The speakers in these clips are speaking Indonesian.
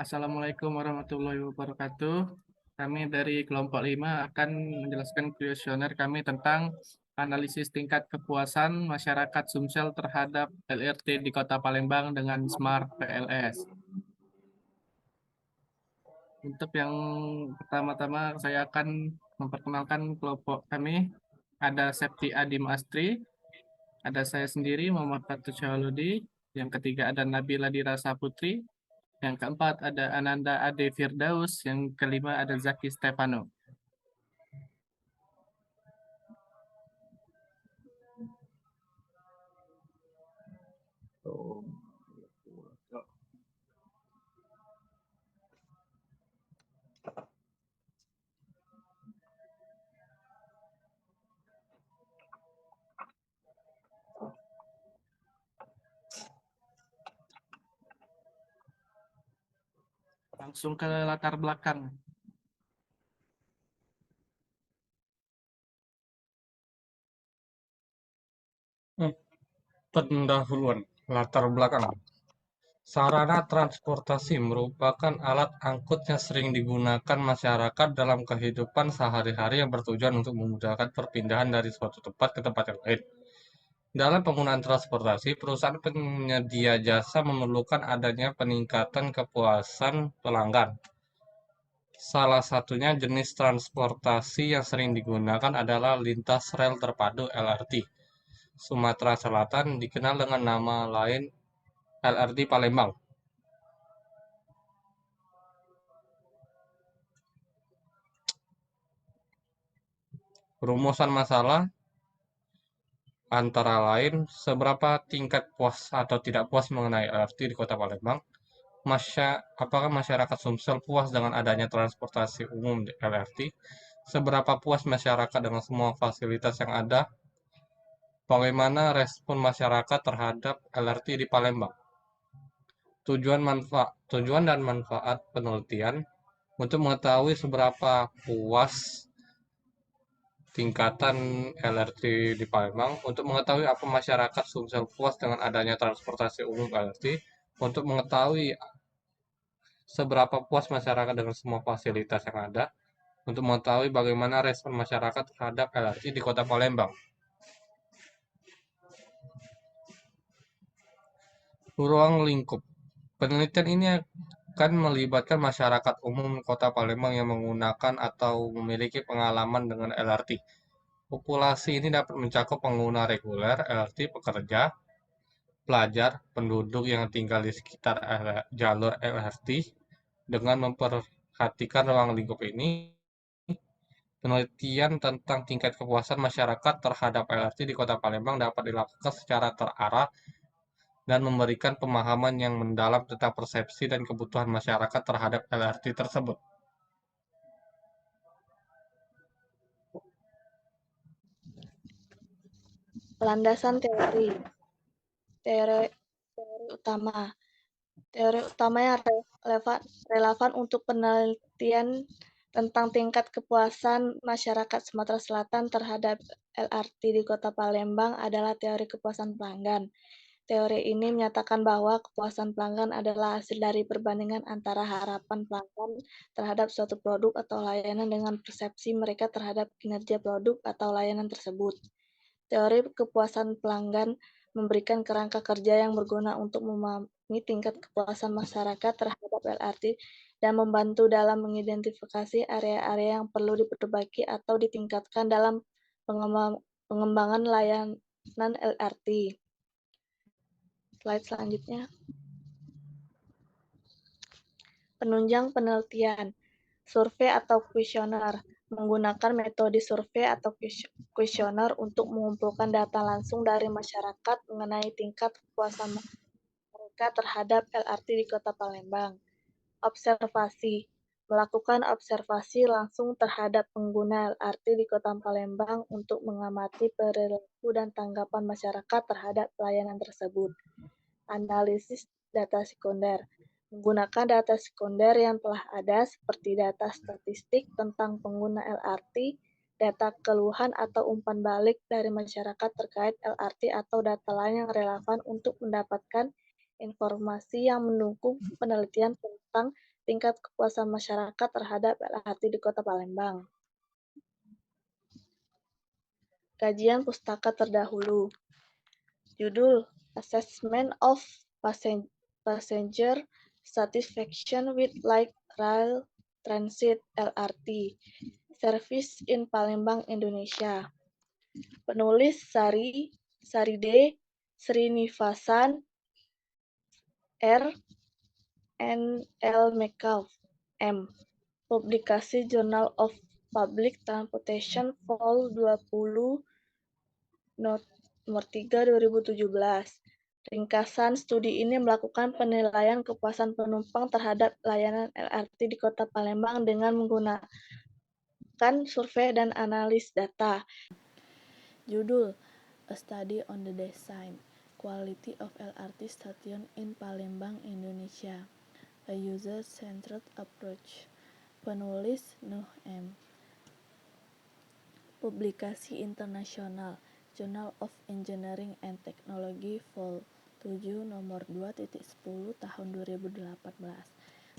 Assalamualaikum warahmatullahi wabarakatuh. Kami dari kelompok 5 akan menjelaskan kuesioner kami tentang analisis tingkat kepuasan masyarakat Sumsel terhadap LRT di Kota Palembang dengan Smart PLS. Untuk yang pertama-tama saya akan memperkenalkan kelompok kami. Ada Septi Adim Astri, ada saya sendiri Muhammad Fatul Syahuludi, yang ketiga ada Nabila Dira Saputri, yang keempat ada Ananda Ade Firdaus, yang kelima ada Zaki Stefano. Langsung ke latar belakang. Pendahuluan latar belakang. Sarana transportasi merupakan alat angkut yang sering digunakan masyarakat dalam kehidupan sehari-hari yang bertujuan untuk memudahkan perpindahan dari suatu tempat ke tempat yang lain. Dalam penggunaan transportasi, perusahaan penyedia jasa memerlukan adanya peningkatan kepuasan pelanggan. Salah satunya jenis transportasi yang sering digunakan adalah lintas rel terpadu LRT. Sumatera Selatan dikenal dengan nama lain LRT Palembang. Rumusan masalah antara lain seberapa tingkat puas atau tidak puas mengenai LRT di Kota Palembang, apakah masyarakat Sumsel puas dengan adanya transportasi umum di LRT, seberapa puas masyarakat dengan semua fasilitas yang ada, bagaimana respon masyarakat terhadap LRT di Palembang. Tujuan dan manfaat penelitian untuk mengetahui seberapa puas tingkatan LRT di Palembang, untuk mengetahui apa masyarakat Sumsel puas dengan adanya transportasi umum LRT, untuk mengetahui seberapa puas masyarakat dengan semua fasilitas yang ada, untuk mengetahui bagaimana respon masyarakat terhadap LRT di Kota Palembang. Ruang lingkup. Penelitian ini akan melibatkan masyarakat umum Kota Palembang yang menggunakan atau memiliki pengalaman dengan LRT. Populasi ini dapat mencakup pengguna reguler, LRT, pekerja, pelajar, penduduk yang tinggal di sekitar jalur LRT. Dengan memperhatikan ruang lingkup ini, penelitian tentang tingkat kepuasan masyarakat terhadap LRT di Kota Palembang dapat dilakukan secara terarah dan memberikan pemahaman yang mendalam tentang persepsi dan kebutuhan masyarakat terhadap LRT tersebut. Landasan teori. Teori utama. Teori utama yang relevan untuk penelitian tentang tingkat kepuasan masyarakat Sumatera Selatan terhadap LRT di Kota Palembang adalah teori kepuasan pelanggan. Teori ini menyatakan bahwa kepuasan pelanggan adalah hasil dari perbandingan antara harapan pelanggan terhadap suatu produk atau layanan dengan persepsi mereka terhadap kinerja produk atau layanan tersebut. Teori kepuasan pelanggan memberikan kerangka kerja yang berguna untuk memahami tingkat kepuasan masyarakat terhadap LRT dan membantu dalam mengidentifikasi area-area yang perlu diperbaiki atau ditingkatkan dalam pengembangan layanan LRT. Slide selanjutnya. Penunjang penelitian. Survei atau kuesioner. Menggunakan metode survei atau kuesioner untuk mengumpulkan data langsung dari masyarakat mengenai tingkat kepuasan mereka terhadap LRT di Kota Palembang. Observasi. Melakukan observasi langsung terhadap pengguna LRT di Kota Palembang untuk mengamati perilaku dan tanggapan masyarakat terhadap pelayanan tersebut. Analisis data sekunder. Menggunakan data sekunder yang telah ada seperti data statistik tentang pengguna LRT, data keluhan atau umpan balik dari masyarakat terkait LRT atau data lain yang relevan untuk mendapatkan informasi yang mendukung penelitian tentang tingkat kepuasan masyarakat terhadap LRT di Kota Palembang. Kajian pustaka terdahulu. Judul Assessment of Passenger Satisfaction with Light Rail Transit (LRT) Service in Palembang, Indonesia. Penulis Sari D. Srinivasan, R. N. L. McCall, M. Publikasi Journal of Public Transportation Vol 20 nomor 3 2017. Ringkasan studi ini melakukan penilaian kepuasan penumpang terhadap layanan LRT di Kota Palembang dengan menggunakan survei dan analis data. Judul A Study on the Design, Quality of LRT Station in Palembang, Indonesia. A User-Centered Approach. Penulis Nuh M. Publikasi internasional Journal of Engineering and Technology Vol 7 nomor 2.10 tahun 2018.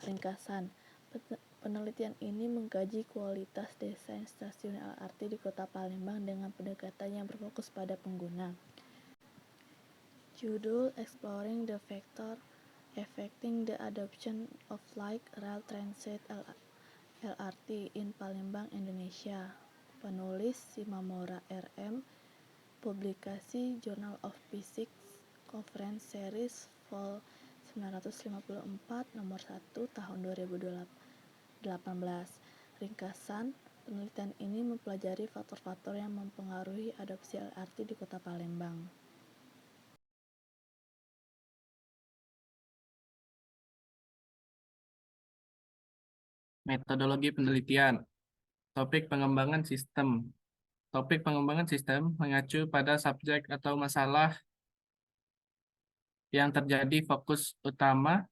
Ringkasan, penelitian ini mengkaji kualitas desain stasiun LRT di Kota Palembang dengan pendekatan yang berfokus pada pengguna. Judul Exploring the Factor Affecting the Adoption of Light Rail Transit LRT in Palembang, Indonesia. Penulis Simamora RM. Publikasi Journal of Physics Conference Series Vol 954 nomor 1 tahun 2018. Ringkasan, penelitian ini mempelajari faktor-faktor yang mempengaruhi adopsi LRT di Kota Palembang. Metodologi penelitian. Topik pengembangan sistem. Topik pengembangan sistem mengacu pada subjek atau masalah yang menjadi fokus utama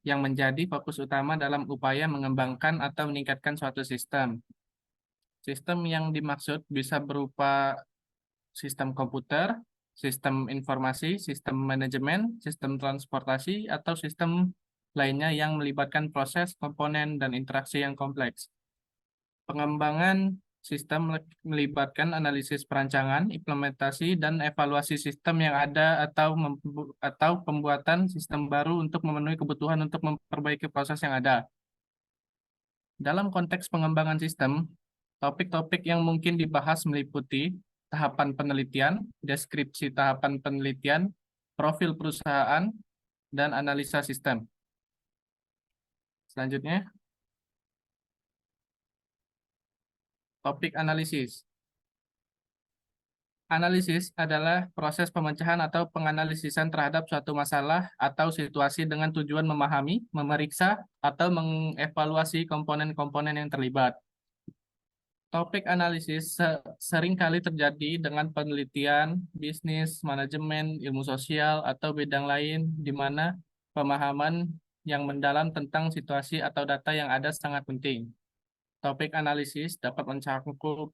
dalam upaya mengembangkan atau meningkatkan suatu sistem. Sistem yang dimaksud bisa berupa sistem komputer, sistem informasi, sistem manajemen, sistem transportasi, atau sistem lainnya yang melibatkan proses, komponen, dan interaksi yang kompleks. Pengembangan sistem melibatkan analisis perancangan, implementasi, dan evaluasi sistem yang ada atau pembuatan sistem baru untuk memenuhi kebutuhan untuk memperbaiki proses yang ada. Dalam konteks pengembangan sistem, topik-topik yang mungkin dibahas meliputi tahapan penelitian, deskripsi tahapan penelitian, profil perusahaan, dan analisa sistem. Selanjutnya, topik analisis. Analisis adalah proses pemecahan atau penganalisisan terhadap suatu masalah atau situasi dengan tujuan memahami, memeriksa, atau mengevaluasi komponen-komponen yang terlibat. Topik analisis seringkali terjadi dengan penelitian, bisnis, manajemen, ilmu sosial, atau bidang lain di mana pemahaman yang mendalam tentang situasi atau data yang ada sangat penting. Topik analisis dapat mencakup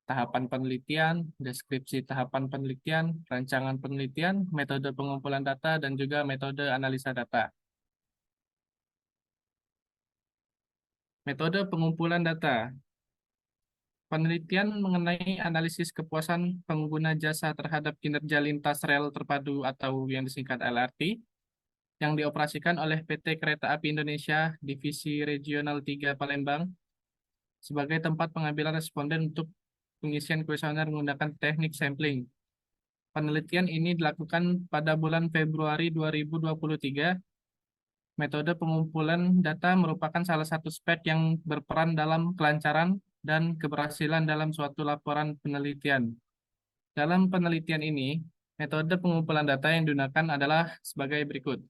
tahapan penelitian, deskripsi tahapan penelitian, rancangan penelitian, metode pengumpulan data, dan juga metode analisa data. Metode pengumpulan data. Penelitian mengenai analisis kepuasan pengguna jasa terhadap kinerja lintas rel terpadu atau yang disingkat LRT, yang dioperasikan oleh PT Kereta Api Indonesia Divisi Regional 3 Palembang, sebagai tempat pengambilan responden untuk pengisian kuesioner menggunakan teknik sampling. Penelitian ini dilakukan pada bulan Februari 2023. Metode pengumpulan data merupakan salah satu aspek yang berperan dalam kelancaran dan keberhasilan dalam suatu laporan penelitian. Dalam penelitian ini, metode pengumpulan data yang digunakan adalah sebagai berikut.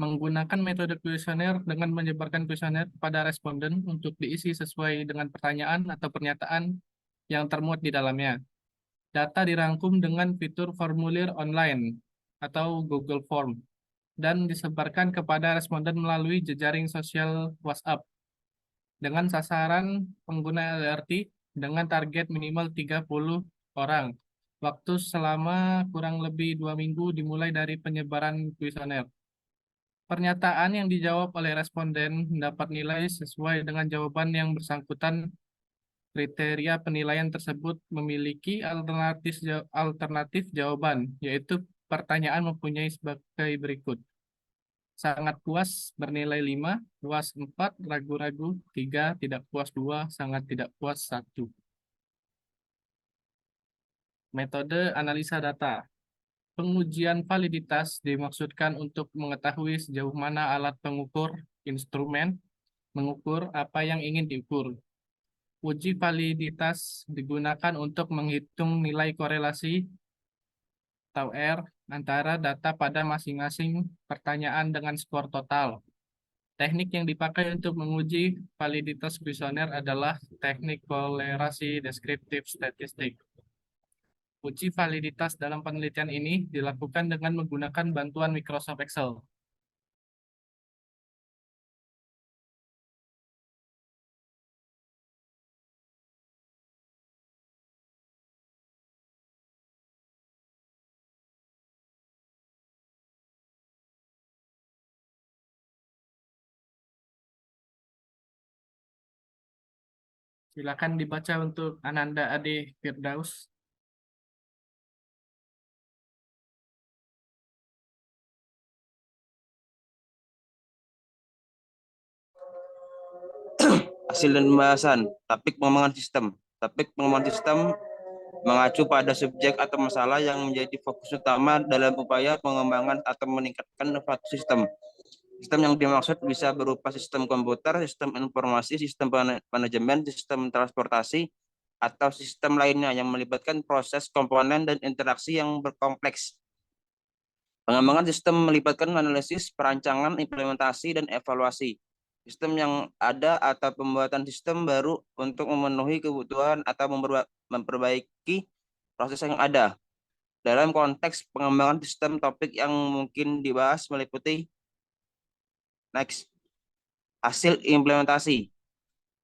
Menggunakan metode kuesioner dengan menyebarkan kuesioner kepada responden untuk diisi sesuai dengan pertanyaan atau pernyataan yang termuat di dalamnya. Data dirangkum dengan fitur formulir online atau Google Form dan disebarkan kepada responden melalui jejaring sosial WhatsApp dengan sasaran pengguna LRT dengan target minimal 30 orang. Waktu selama kurang lebih 2 minggu dimulai dari penyebaran kuesioner. Pernyataan yang dijawab oleh responden mendapat nilai sesuai dengan jawaban yang bersangkutan. Kriteria penilaian tersebut memiliki alternatif jawaban, yaitu pertanyaan mempunyai sebagai berikut. Sangat puas bernilai 5, puas 4, ragu-ragu 3, tidak puas 2, sangat tidak puas 1. Metode analisa data. Pengujian validitas dimaksudkan untuk mengetahui sejauh mana alat pengukur instrumen mengukur apa yang ingin diukur. Uji validitas digunakan untuk menghitung nilai korelasi atau R antara data pada masing-masing pertanyaan dengan skor total. Teknik yang dipakai untuk menguji validitas kuesioner adalah teknik kolerasi deskriptif statistik. Uji validitas dalam penelitian ini dilakukan dengan menggunakan bantuan Microsoft Excel. Silakan dibaca untuk Ananda Ade Firdaus. Hasil dan pembahasan. Topik pengembangan sistem. Topik pengembangan sistem mengacu pada subjek atau masalah yang menjadi fokus utama dalam upaya pengembangan atau meningkatkan suatu sistem. Sistem yang dimaksud bisa berupa sistem komputer, sistem informasi, sistem manajemen, sistem transportasi, atau sistem lainnya yang melibatkan proses, komponen, dan interaksi yang berkompleks. Pengembangan sistem melibatkan analisis, perancangan, implementasi, dan evaluasi. Sistem yang ada atau pembuatan sistem baru untuk memenuhi kebutuhan atau memperbaiki proses yang ada. Dalam konteks pengembangan sistem, topik yang mungkin dibahas meliputi next, hasil implementasi.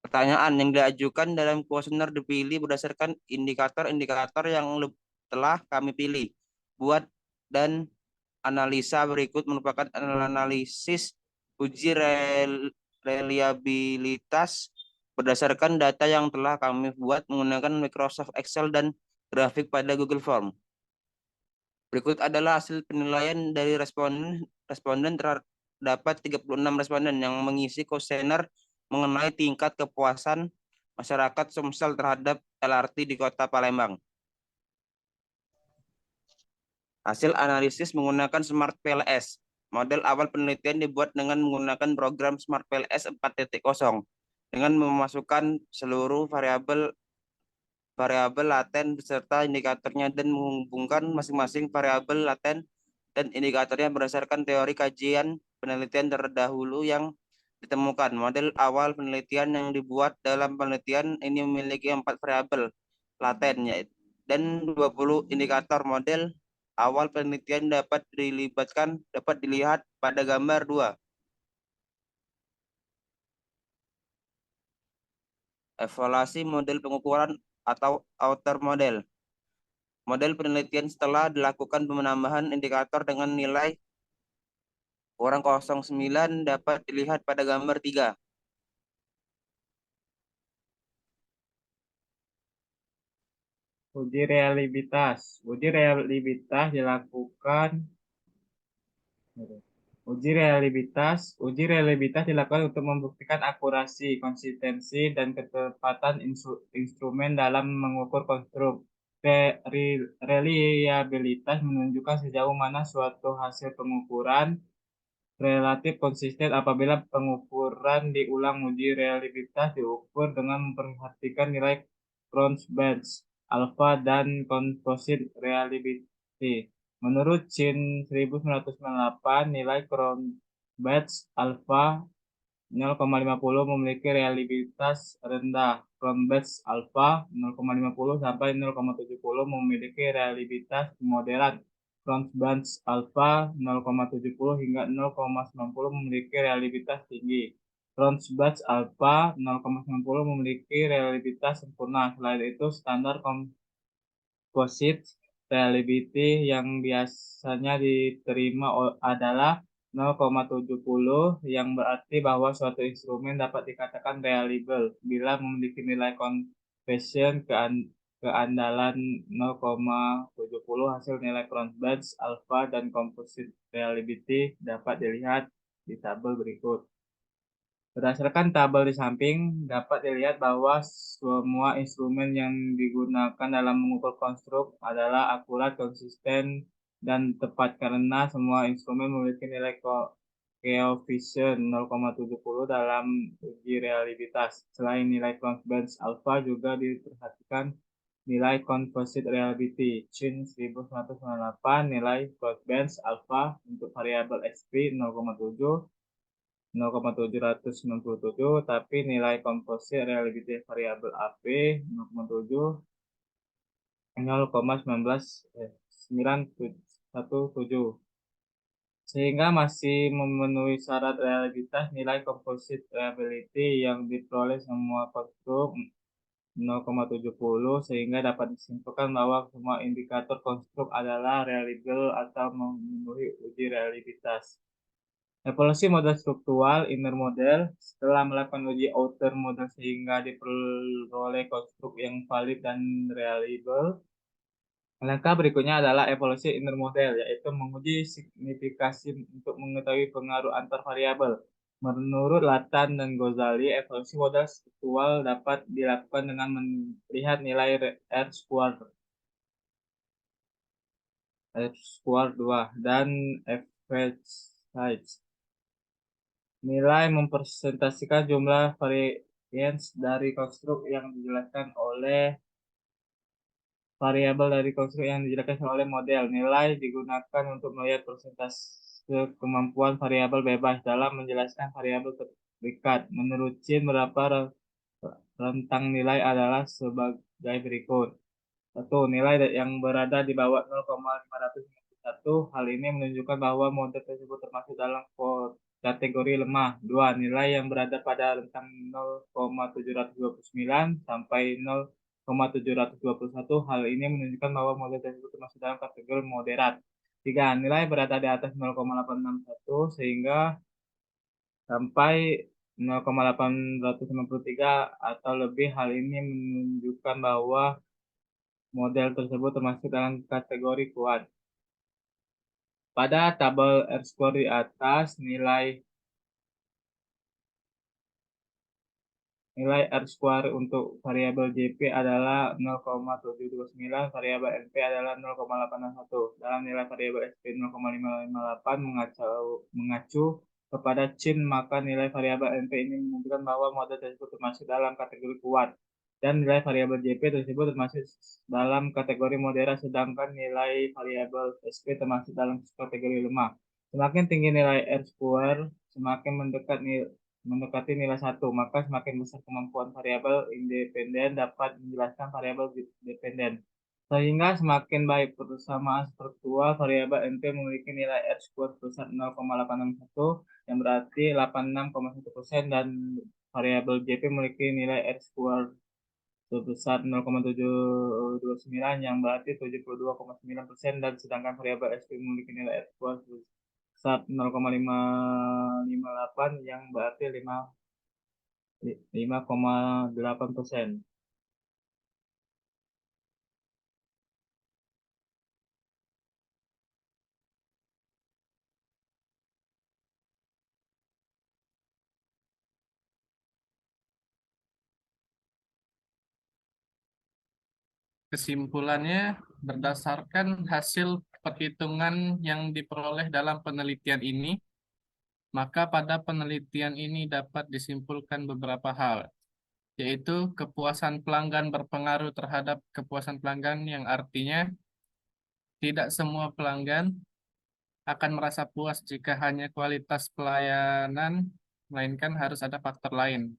Pertanyaan yang diajukan dalam kuesioner dipilih berdasarkan indikator-indikator yang telah kami pilih. Buat dan analisa berikut merupakan analisis uji reliabilitas berdasarkan data yang telah kami buat menggunakan Microsoft Excel dan grafik pada Google Form. Berikut adalah hasil penilaian dari responden terdapat 36 responden yang mengisi kuesioner mengenai tingkat kepuasan masyarakat Sumsel terhadap LRT di Kota Palembang. Hasil analisis menggunakan Smart PLS. Model awal penelitian dibuat dengan menggunakan program Smart PLS 4.0 dengan memasukkan seluruh variabel laten beserta indikatornya dan menghubungkan masing-masing variabel laten dan indikatornya berdasarkan teori kajian penelitian terdahulu yang ditemukan. Model awal penelitian yang dibuat dalam penelitian ini memiliki 4 variabel laten dan 20 indikator. Model awal penelitian dapat dilihat pada gambar 2. Evaluasi model pengukuran atau outer model. Model penelitian setelah dilakukan penambahan indikator dengan nilai kurang 0,9 dapat dilihat pada gambar 3. Uji reliabilitas. Uji reliabilitas dilakukan untuk membuktikan akurasi, konsistensi, dan ketepatan instrumen dalam mengukur konstruk. Reliabilitas menunjukkan sejauh mana suatu hasil pengukuran relatif konsisten apabila pengukuran diulang. Uji reliabilitas diukur dengan memperhatikan nilai Cron-Benz, alpha, dan composite reliability. Menurut Chin 1998, nilai Cron-Benz alpha 0,50 memiliki reliabilitas rendah. Cron-Benz alpha 0,50 sampai 0,70 memiliki reliabilitas moderat. Cron-Benz alpha 0,70 hingga 0,90 memiliki reliabilitas tinggi. Cron-Benz alpha 0,90 memiliki reliabilitas sempurna. Selain itu, standar composite reliability yang biasanya diterima adalah 0,70 yang berarti bahwa suatu instrumen dapat dikatakan reliable bila memiliki nilai conversion keandalan 0,70 hasil nilai Cronbach's alpha dan composite reliability dapat dilihat di tabel berikut. Berdasarkan tabel di samping, dapat dilihat bahwa semua instrumen yang digunakan dalam mengukur konstruk adalah akurat, konsisten, dan tepat karena semua instrumen memiliki nilai koefisien 0,70 dalam uji reliabilitas. Selain nilai Cronbach's alpha juga diperhatikan nilai composite reliability CHIN 1998, nilai Cronbach's alpha untuk variabel XP 0,7 0,797, tapi nilai composite reliability variabel AP 0,7 0,917 sehingga masih memenuhi syarat reliabilitas. Nilai composite reliability yang diperoleh semua konstruk 0,70 sehingga dapat disimpulkan bahwa semua indikator konstruk adalah reliable atau memenuhi uji reliabilitas. Evaluasi model struktural inner model setelah melakukan uji outer model sehingga diperoleh konstruk yang valid dan reliable. Langkah berikutnya adalah evaluasi inner model, yaitu menguji signifikasi untuk mengetahui pengaruh antar variabel. Menurut Latan dan Ghazali, evaluasi model struktural dapat dilakukan dengan melihat nilai R-squared 2 dan average size. Nilai mempresentasikan jumlah variance dari konstruk yang dijelaskan oleh model. Nilai digunakan untuk melihat persentase kemampuan variabel bebas dalam menjelaskan variabel terikat. Menurut Chin, berapa rentang nilai adalah sebagai berikut. 1. Nilai yang berada di bawah 0,551. Hal ini menunjukkan bahwa model tersebut termasuk dalam kategori lemah. 2. Nilai yang berada pada rentang 0,729 sampai 0,721. Hal ini menunjukkan bahwa model tersebut termasuk dalam kategori moderat. 3. Nilai berada di atas 0,861 sehingga sampai 0,893 atau lebih. Hal ini menunjukkan bahwa model tersebut termasuk dalam kategori kuat. Pada tabel R-square di atas, nilai R-square untuk variabel JP adalah 0,729, variabel NP adalah 0,861. Dalam nilai variabel SP 0,558 mengacu kepada Chin, maka nilai variabel NP ini menunjukkan bahwa model tersebut termasuk dalam kategori kuat. Dan nilai variabel JP tersebut termasuk dalam kategori moderat, sedangkan nilai variabel SP termasuk dalam kategori lemah. Semakin tinggi nilai R-square, semakin mendekati nilai 1, maka semakin besar kemampuan variabel independen dapat menjelaskan variabel dependen. Sehingga semakin baik persamaan struktural, variabel NP memiliki nilai R-square sebesar 0,861 yang berarti 86,1%, dan variabel JP memiliki nilai R-square sebesar 0,729 yang berarti 72,9%, dan sedangkan variabel SP memiliki nilai R-square sebesar 0,558 yang berarti 5,8%. Kesimpulannya, berdasarkan hasil perhitungan yang diperoleh dalam penelitian ini, maka pada penelitian ini dapat disimpulkan beberapa hal, yaitu kepuasan pelanggan berpengaruh terhadap kepuasan pelanggan, yang artinya tidak semua pelanggan akan merasa puas jika hanya kualitas pelayanan, melainkan harus ada faktor lain.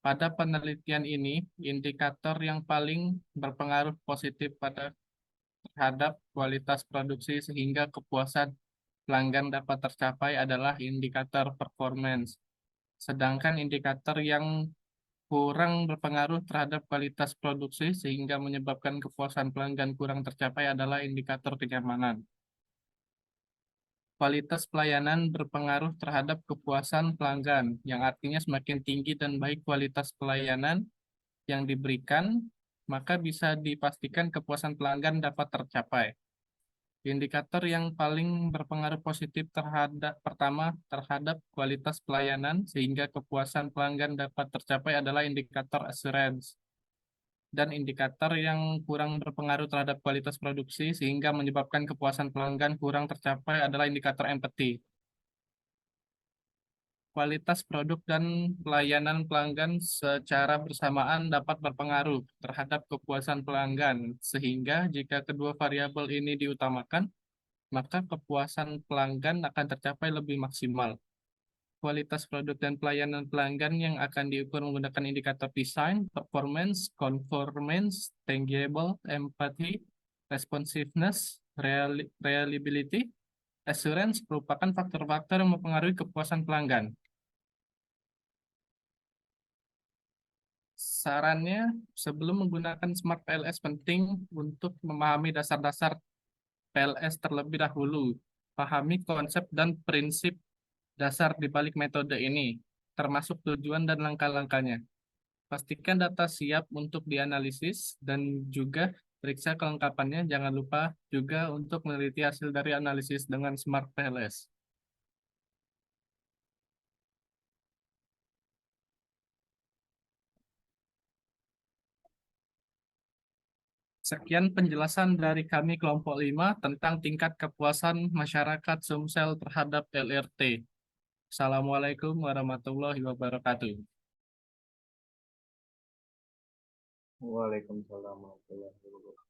Pada penelitian ini, indikator yang paling berpengaruh positif terhadap kualitas produksi sehingga kepuasan pelanggan dapat tercapai adalah indikator performance. Sedangkan indikator yang kurang berpengaruh terhadap kualitas produksi sehingga menyebabkan kepuasan pelanggan kurang tercapai adalah indikator kenyamanan. Kualitas pelayanan berpengaruh terhadap kepuasan pelanggan, yang artinya semakin tinggi dan baik kualitas pelayanan yang diberikan, maka bisa dipastikan kepuasan pelanggan dapat tercapai. Indikator yang paling berpengaruh positif pertama terhadap kualitas pelayanan sehingga kepuasan pelanggan dapat tercapai adalah indikator assurance. Dan indikator yang kurang berpengaruh terhadap kualitas produksi sehingga menyebabkan kepuasan pelanggan kurang tercapai adalah indikator empathy. Kualitas produk dan pelayanan pelanggan secara bersamaan dapat berpengaruh terhadap kepuasan pelanggan, sehingga jika kedua variabel ini diutamakan, maka kepuasan pelanggan akan tercapai lebih maksimal. Kualitas produk dan pelayanan pelanggan yang akan diukur menggunakan indikator design, performance, conformance, tangible, empathy, responsiveness, reliability, assurance merupakan faktor-faktor yang mempengaruhi kepuasan pelanggan. Sarannya, sebelum menggunakan Smart PLS penting untuk memahami dasar-dasar PLS terlebih dahulu. Pahami konsep dan prinsip dasar di balik metode ini, termasuk tujuan dan langkah-langkahnya. Pastikan data siap untuk dianalisis dan juga periksa kelengkapannya. Jangan lupa juga untuk meneliti hasil dari analisis dengan Smart PLS. Sekian penjelasan dari kami kelompok 5 tentang tingkat kepuasan masyarakat Sumsel terhadap LRT. Assalamualaikum warahmatullahi wabarakatuh. Waalaikumsalam warahmatullahi wabarakatuh.